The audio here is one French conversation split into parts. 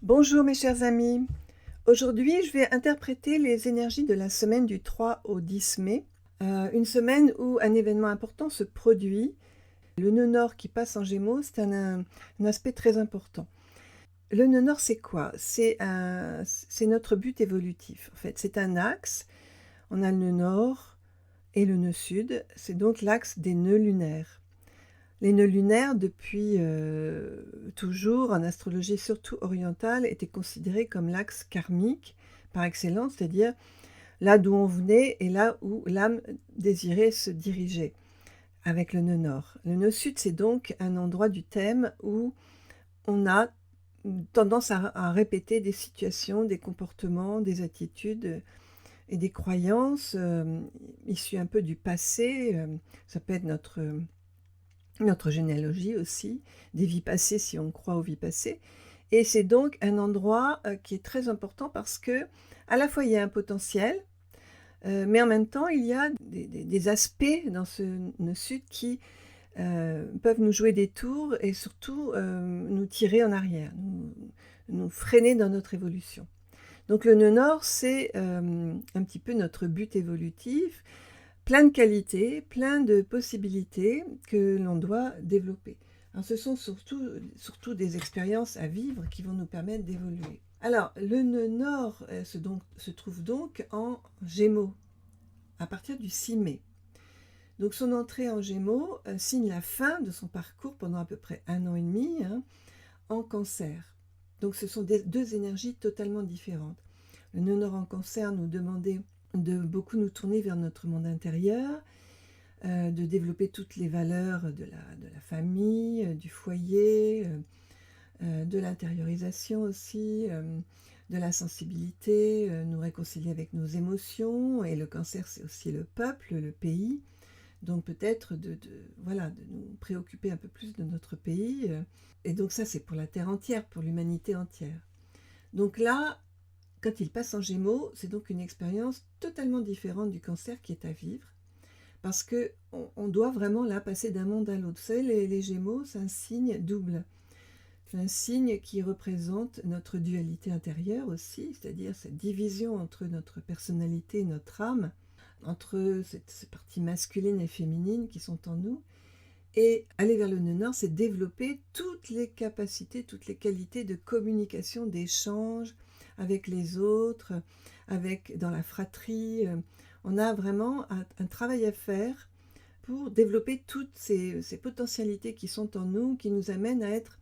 Bonjour mes chers amis, aujourd'hui je vais interpréter les énergies de la semaine du 3 au 10 mai, une semaine où un événement important se produit. Le nœud nord qui passe en Gémeaux, c'est un aspect très important. Le nœud nord c'est quoi? C'est notre but évolutif en fait, c'est un axe, on a le nœud nord et le nœud sud, c'est donc l'axe des nœuds lunaires. Les nœuds lunaires, depuis toujours, en astrologie surtout orientale, étaient considérés comme l'axe karmique par excellence, c'est-à-dire là d'où on venait et là où l'âme désirait se diriger, avec le nœud nord. Le nœud sud, c'est donc un endroit du thème où on a tendance à répéter des situations, des comportements, des attitudes et des croyances issues un peu du passé. Ça peut être notre généalogie aussi, des vies passées si on croit aux vies passées. Et c'est donc un endroit qui est très important parce que à la fois il y a un potentiel, mais en même temps il y a des aspects dans ce nœud sud qui peuvent nous jouer des tours et surtout nous tirer en arrière, nous freiner dans notre évolution. Donc le nœud nord, c'est un petit peu notre but évolutif, plein de qualités, plein de possibilités que l'on doit développer. Alors, ce sont surtout des expériences à vivre qui vont nous permettre d'évoluer. Alors, le nœud nord se trouve donc en Gémeaux, à partir du 6 mai. Donc son entrée en Gémeaux signe la fin de son parcours pendant à peu près 1 an et demi en Cancer. Donc ce sont deux énergies totalement différentes. Le nœud nord en Cancer nous demandait de beaucoup nous tourner vers notre monde intérieur, de développer toutes les valeurs de la famille, du foyer, de l'intériorisation aussi, de la sensibilité, nous réconcilier avec nos émotions. Et le cancer, c'est aussi le peuple, le pays. Donc peut-être voilà, de nous préoccuper un peu plus de notre pays. Et donc ça, c'est pour la Terre entière, pour l'humanité entière. Donc là, quand il passe en Gémeaux, c'est donc une expérience totalement différente du cancer qui est à vivre. Parce qu'on doit vraiment là passer d'un monde à l'autre. Vous savez, les Gémeaux, c'est un signe double. C'est un signe qui représente notre dualité intérieure aussi, c'est-à-dire cette division entre notre personnalité et notre âme, entre ces parties masculines et féminines qui sont en nous. Et aller vers le nœud nord, c'est développer toutes les capacités, toutes les qualités de communication, d'échange avec les autres, dans la fratrie. On a vraiment un travail à faire pour développer toutes ces potentialités qui sont en nous, qui nous amènent à être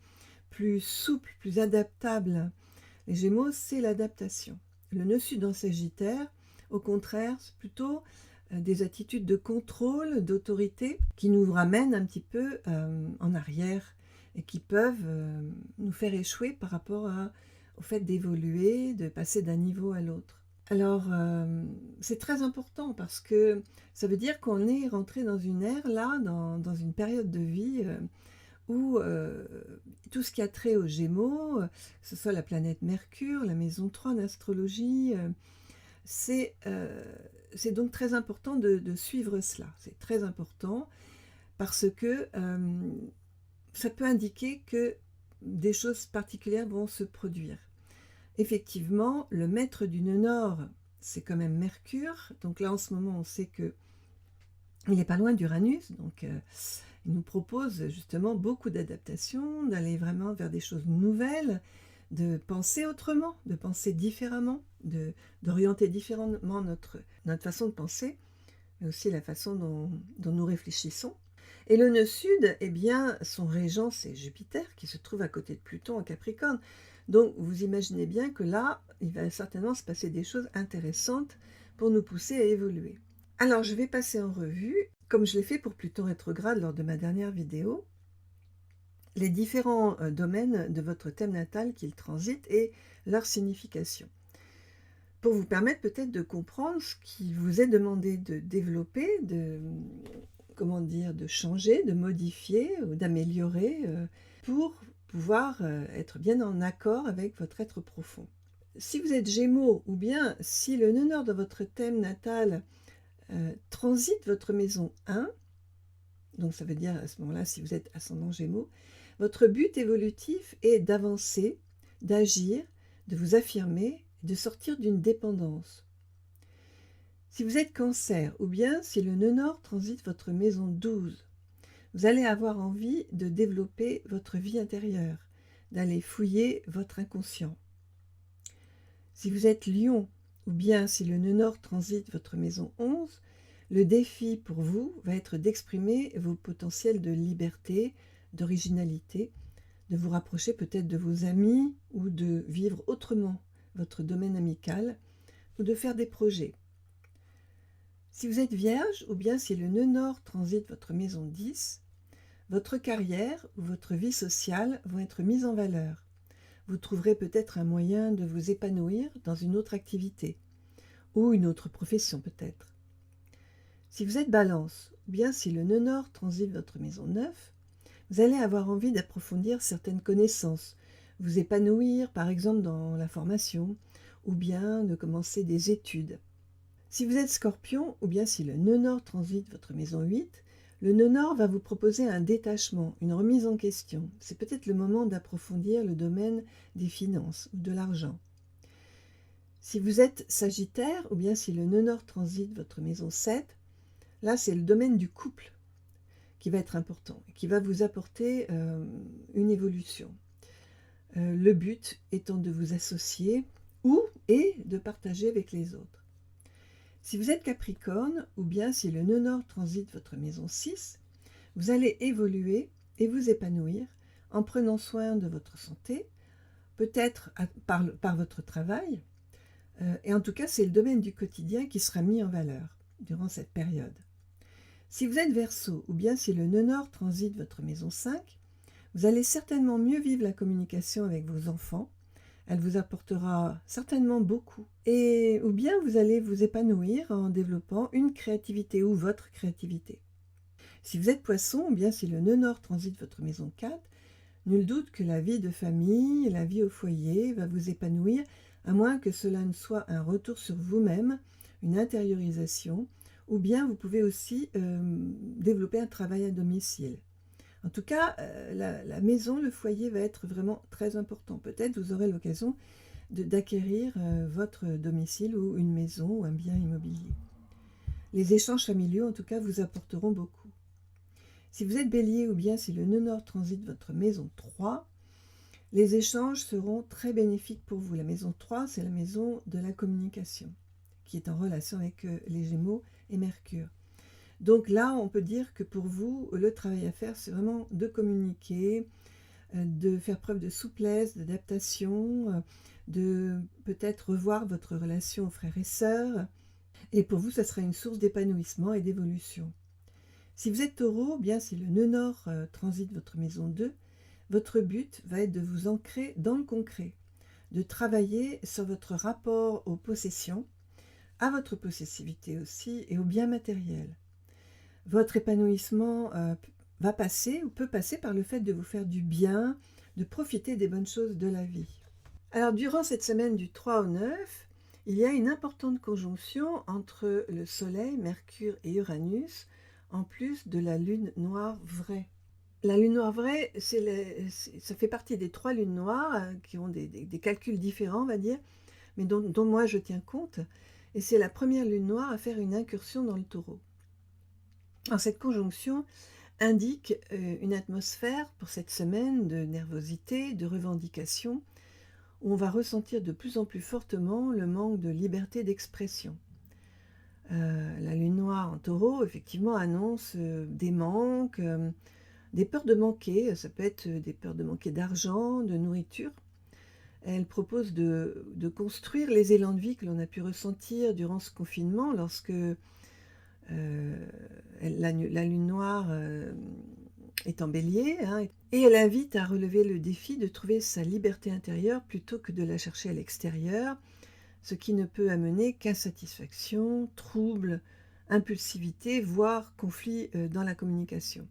plus souples, plus adaptables. Les Gémeaux, c'est l'adaptation. Le nœud sud en Sagittaire, au contraire, c'est plutôt des attitudes de contrôle, d'autorité, qui nous ramènent un petit peu en arrière et qui peuvent nous faire échouer par rapport au fait d'évoluer, de passer d'un niveau à l'autre. Alors, c'est très important parce que ça veut dire qu'on est rentré dans une ère, là, dans une période de vie où tout ce qui a trait aux Gémeaux, que ce soit la planète Mercure, la maison 3 en astrologie, c'est donc très important de suivre cela. C'est très important parce que ça peut indiquer que des choses particulières vont se produire. Effectivement, le maître du nœud nord, c'est quand même Mercure. Donc là, en ce moment, on sait qu'il n'est pas loin d'Uranus. Donc, il nous propose justement beaucoup d'adaptations, d'aller vraiment vers des choses nouvelles, de penser autrement, de penser différemment, d'orienter différemment notre façon de penser, mais aussi la façon dont nous réfléchissons. Et le nœud sud, eh bien, son régent, c'est Jupiter, qui se trouve à côté de Pluton en Capricorne. Donc, vous imaginez bien que là, il va certainement se passer des choses intéressantes pour nous pousser à évoluer. Alors, je vais passer en revue, comme je l'ai fait pour Pluton rétrograde lors de ma dernière vidéo, les différents domaines de votre thème natal qu'il transite et leur signification. Pour vous permettre peut-être de comprendre ce qui vous est demandé de développer, de changer, de modifier ou d'améliorer pour pouvoir être bien en accord avec votre être profond. Si vous êtes Gémeaux ou bien si le nœud nord de votre thème natal transite votre maison 1, donc ça veut dire à ce moment-là si vous êtes ascendant Gémeaux, votre but évolutif est d'avancer d'agir, de vous affirmer, de sortir d'une dépendance. Si vous êtes Cancer, ou bien si le nœud nord transite votre maison 12, vous allez avoir envie de développer votre vie intérieure, d'aller fouiller votre inconscient. Si vous êtes Lion, ou bien si le nœud nord transite votre maison 11, le défi pour vous va être d'exprimer vos potentiels de liberté, d'originalité, de vous rapprocher peut-être de vos amis ou de vivre autrement votre domaine amical ou de faire des projets. Si vous êtes Vierge, ou bien si le nœud nord transite votre maison 10, votre carrière ou votre vie sociale vont être mises en valeur. Vous trouverez peut-être un moyen de vous épanouir dans une autre activité ou une autre profession peut-être. Si vous êtes Balance, ou bien si le nœud nord transite votre maison 9, vous allez avoir envie d'approfondir certaines connaissances, vous épanouir par exemple dans la formation, ou bien de commencer des études. Si vous êtes Scorpion, ou bien si le nœud nord transite votre maison 8, le nœud nord va vous proposer un détachement, une remise en question. C'est peut-être le moment d'approfondir le domaine des finances ou de l'argent. Si vous êtes Sagittaire, ou bien si le nœud nord transite votre maison 7, là c'est le domaine du couple qui va être important, qui va vous apporter une évolution. Le but étant de vous associer et de partager avec les autres. Si vous êtes Capricorne, ou bien si le nœud nord transite votre maison 6, vous allez évoluer et vous épanouir en prenant soin de votre santé, peut-être par votre travail, et en tout cas c'est le domaine du quotidien qui sera mis en valeur durant cette période. Si vous êtes Verseau, ou bien si le nœud nord transite votre maison 5, vous allez certainement mieux vivre la communication avec vos enfants. Elle vous apportera certainement beaucoup. Ou bien vous allez vous épanouir en développant une créativité ou votre créativité. Si vous êtes Poisson, ou bien si le nœud nord transite votre maison 4, nul doute que la vie de famille, la vie au foyer va vous épanouir, à moins que cela ne soit un retour sur vous-même, une intériorisation, ou bien vous pouvez aussi développer un travail à domicile. En tout cas, la maison, le foyer va être vraiment très important. Peut-être vous aurez l'occasion d'acquérir votre domicile ou une maison ou un bien immobilier. Les échanges familiaux, en tout cas, vous apporteront beaucoup. Si vous êtes Bélier, ou bien si le nœud nord transite votre maison 3, les échanges seront très bénéfiques pour vous. La maison 3, c'est la maison de la communication, qui est en relation avec les Gémeaux et Mercure. Donc là, on peut dire que pour vous, le travail à faire, c'est vraiment de communiquer, de faire preuve de souplesse, d'adaptation, de peut-être revoir votre relation aux frères et sœurs. Et pour vous, ça sera une source d'épanouissement et d'évolution. Si vous êtes Taureau, bien si le nœud nord transite votre maison 2, votre but va être de vous ancrer dans le concret, de travailler sur votre rapport aux possessions, à votre possessivité aussi et aux biens matériels. Votre épanouissement va passer ou peut passer par le fait de vous faire du bien, de profiter des bonnes choses de la vie. Alors durant cette semaine du 3 au 9, il y a une importante conjonction entre le Soleil, Mercure et Uranus, en plus de la lune noire vraie. La lune noire vraie, ça fait partie des 3 lunes noires qui ont des calculs différents, on va dire, mais dont moi je tiens compte. Et c'est la première lune noire à faire une incursion dans le Taureau. Alors, cette conjonction indique une atmosphère pour cette semaine de nervosité, de revendication, où on va ressentir de plus en plus fortement le manque de liberté d'expression. La lune noire en Taureau, effectivement, annonce des manques, des peurs de manquer. Ça peut être des peurs de manquer d'argent, de nourriture. Elle propose de construire les élans de vie que l'on a pu ressentir durant ce confinement, lorsque la lune noire est en bélier, et elle invite à relever le défi de trouver sa liberté intérieure plutôt que de la chercher à l'extérieur, ce qui ne peut amener qu'insatisfaction, trouble, impulsivité, voire conflit dans la communication.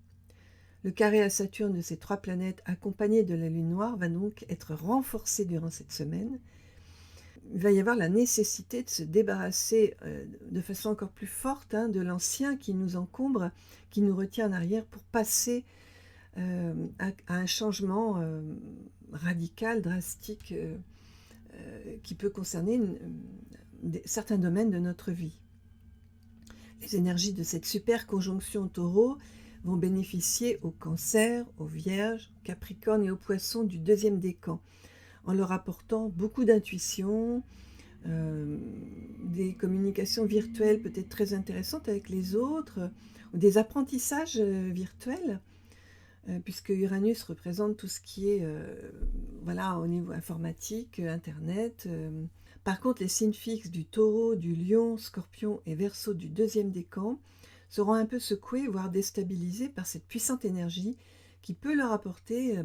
Le carré à Saturne de ces 3 planètes accompagné de la lune noire va donc être renforcé durant cette semaine. Il va y avoir la nécessité de se débarrasser de façon encore plus forte de l'ancien qui nous encombre, qui nous retient en arrière pour passer à un changement radical, drastique, qui peut concerner certains domaines de notre vie. Les énergies de cette super conjonction Taureau vont bénéficier aux Cancers, aux Vierges, aux Capricornes et aux Poissons du deuxième décan, en leur apportant beaucoup d'intuition, des communications virtuelles peut-être très intéressantes avec les autres, ou des apprentissages virtuels, puisque Uranus représente tout ce qui est voilà, au niveau informatique, Internet. Par contre, les signes fixes du Taureau, du Lion, Scorpion et Verseau du deuxième décan seront un peu secoués, voire déstabilisés par cette puissante énergie qui peut leur apporter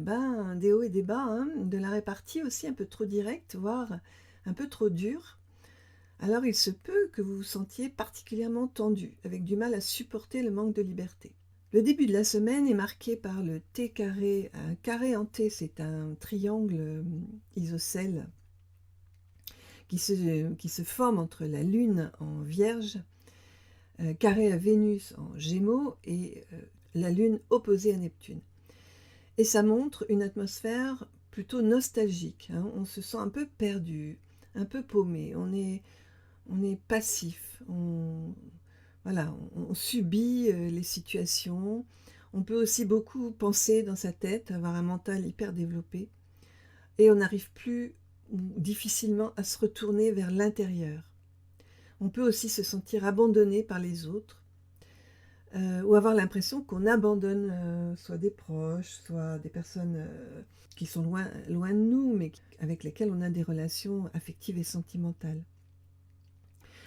des hauts et des bas, hein, de la répartie aussi un peu trop directe, voire un peu trop dure. Alors il se peut que vous vous sentiez particulièrement tendu, avec du mal à supporter le manque de liberté. Le début de la semaine est marqué par le T carré. Un carré en T, c'est un triangle isocèle qui se forme entre la Lune en Vierge, carré à Vénus en Gémeaux et la Lune opposée à Neptune. Et ça montre une atmosphère plutôt nostalgique, hein. On se sent un peu perdu, un peu paumé, on est passif, on subit les situations. On peut aussi beaucoup penser dans sa tête, avoir un mental hyper développé, et on n'arrive plus ou difficilement à se retourner vers l'intérieur. On peut aussi se sentir abandonné par les autres, ou avoir l'impression qu'on abandonne soit des proches, soit des personnes qui sont loin de nous, mais avec lesquelles on a des relations affectives et sentimentales.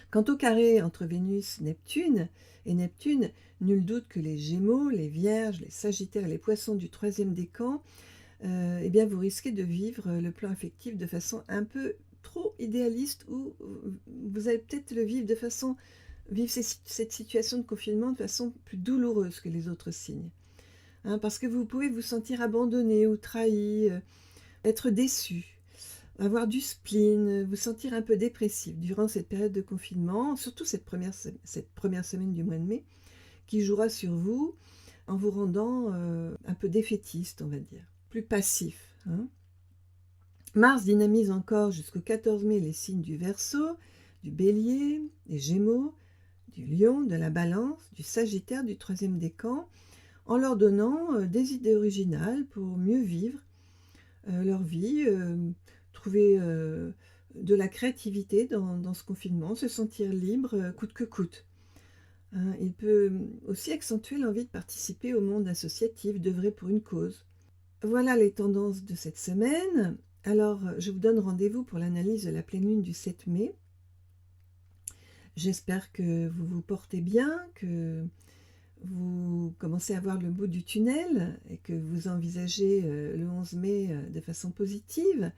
Quant au carré entre Vénus et Neptune, nul doute que les Gémeaux, les Vierges, les Sagittaires et les Poissons du troisième décan, eh bien vous risquez de vivre le plan affectif de façon un peu trop idéaliste, ou vous allez peut-être vivre cette situation de confinement de façon plus douloureuse que les autres signes. Hein, parce que vous pouvez vous sentir abandonné ou trahi, être déçu, avoir du spleen, vous sentir un peu dépressif durant cette période de confinement, surtout cette première semaine du mois de mai, qui jouera sur vous en vous rendant un peu défaitiste, on va dire, plus passif, hein. Mars dynamise encore jusqu'au 14 mai les signes du Verseau, du Bélier, des Gémeaux, du Lion, de la Balance, du Sagittaire, du troisième décan, en leur donnant des idées originales pour mieux vivre leur vie, trouver de la créativité dans ce confinement, se sentir libre coûte que coûte. Hein, il peut aussi accentuer l'envie de participer au monde associatif, d'œuvrer pour une cause. Voilà les tendances de cette semaine. Alors, je vous donne rendez-vous pour l'analyse de la pleine lune du 7 mai. J'espère que vous vous portez bien, que vous commencez à voir le bout du tunnel et que vous envisagez le 11 mai de façon positive,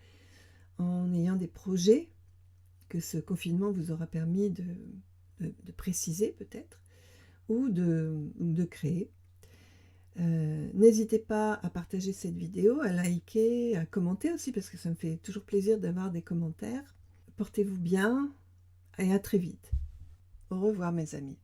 en ayant des projets que ce confinement vous aura permis de préciser peut-être, ou de créer. N'hésitez pas à partager cette vidéo, à liker, à commenter aussi, parce que ça me fait toujours plaisir d'avoir des commentaires. Portez-vous bien et à très vite. Au revoir mes amis.